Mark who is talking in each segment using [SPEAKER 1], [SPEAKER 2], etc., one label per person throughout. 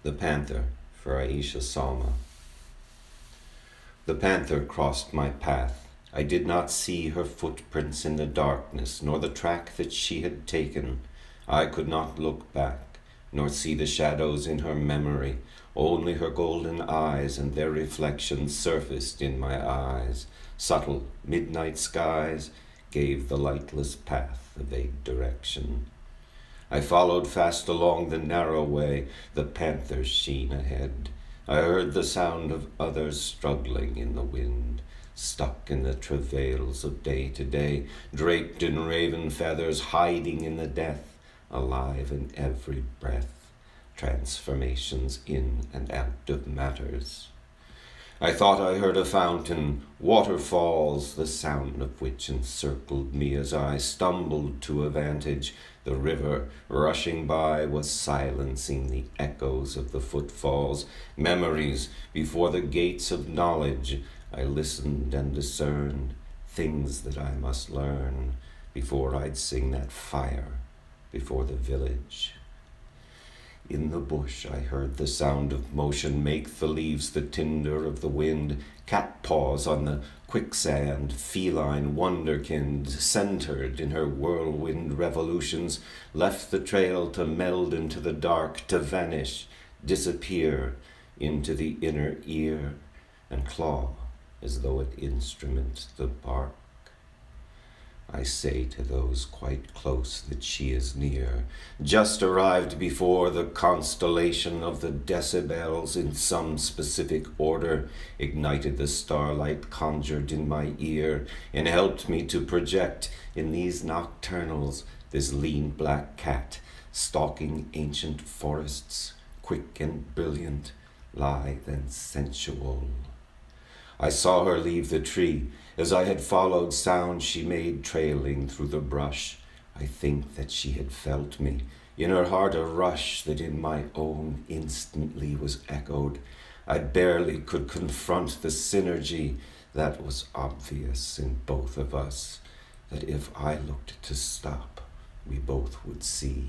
[SPEAKER 1] The Panther, for Aisha Salma. The panther crossed my path. I did not see her footprints in the darkness, nor the track that she had taken. I could not look back, nor see the shadows in her memory. Only her golden eyes and their reflections surfaced in my eyes. Subtle midnight skies gave the lightless path a vague direction. I followed fast along the narrow way, the panther's sheen ahead. I heard the sound of others struggling in the wind, stuck in the travails of day to day, draped in raven feathers, hiding in the death, alive in every breath, transformations in and out of matters. I thought I heard a fountain, waterfalls, the sound of which encircled me as I stumbled to a vantage. The river rushing by was silencing the echoes of the footfalls, memories before the gates of knowledge. I listened and discerned things that I must learn before I'd sing that fire before the village. In the bush I heard the sound of motion make the leaves the tinder of the wind, cat paws on the quicksand, feline wonderkind, centered in her whirlwind revolutions, left the trail to meld into the dark, to vanish, disappear into the inner ear, and claw as though it instrument the bark. I say to those quite close that she is near, just arrived before the constellation of the decibels in some specific order, ignited the starlight conjured in my ear, and helped me to project in these nocturnals this lean black cat, stalking ancient forests, quick and brilliant, lithe and sensual. I saw her leave the tree. As I had followed sound she made trailing through the brush, I think that she had felt me, in her heart a rush that in my own instantly was echoed. I barely could confront the synergy that was obvious in both of us, that if I looked to stop, we both would see.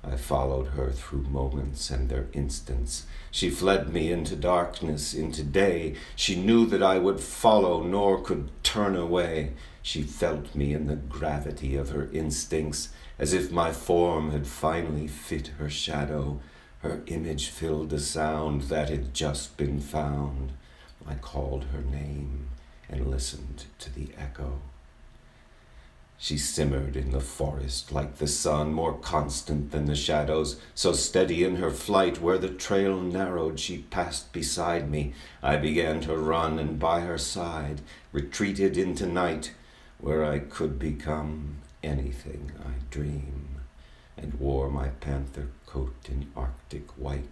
[SPEAKER 1] I followed her through moments and their instants. She fled me into darkness, into day. She knew that I would follow, nor could turn away. She felt me in the gravity of her instincts, as if my form had finally fit her shadow. Her image filled a sound that had just been found. I called her name and listened to the echo. She simmered in the forest like the sun, more constant than the shadows, so steady in her flight. Where the trail narrowed, she passed beside me. I began to run, and by her side retreated into night, where I could become anything I dream, and wore my panther coat in Arctic white.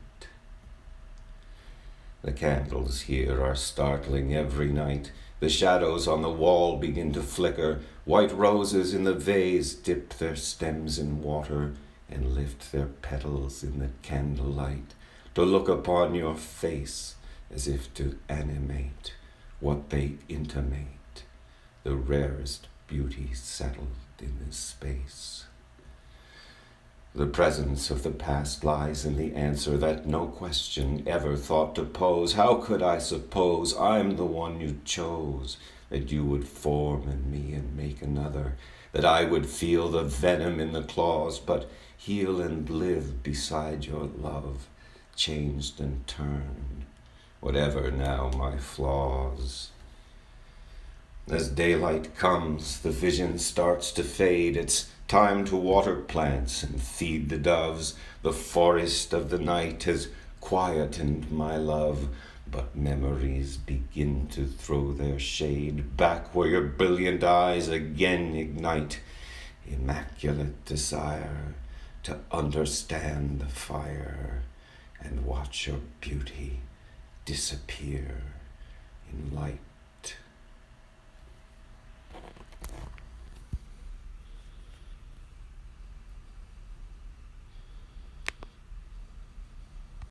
[SPEAKER 1] The candles here are startling every night. The shadows on the wall begin to flicker. White roses in the vase dip their stems in water and lift their petals in the candlelight to look upon your face as if to animate what they intimate, the rarest beauty settled in this space. The presence of the past lies in the answer that no question ever thought to pose. How could I suppose I'm the one you chose, that you would form in me and make another, that I would feel the venom in the claws, but heal and live beside your love, changed and turned, whatever now my flaws. As daylight comes, the vision starts to fade. It's time to water plants and feed the doves. The forest of the night has quietened my love, but memories begin to throw their shade back where your brilliant eyes again ignite. Immaculate desire to understand the fire and watch your beauty disappear in light.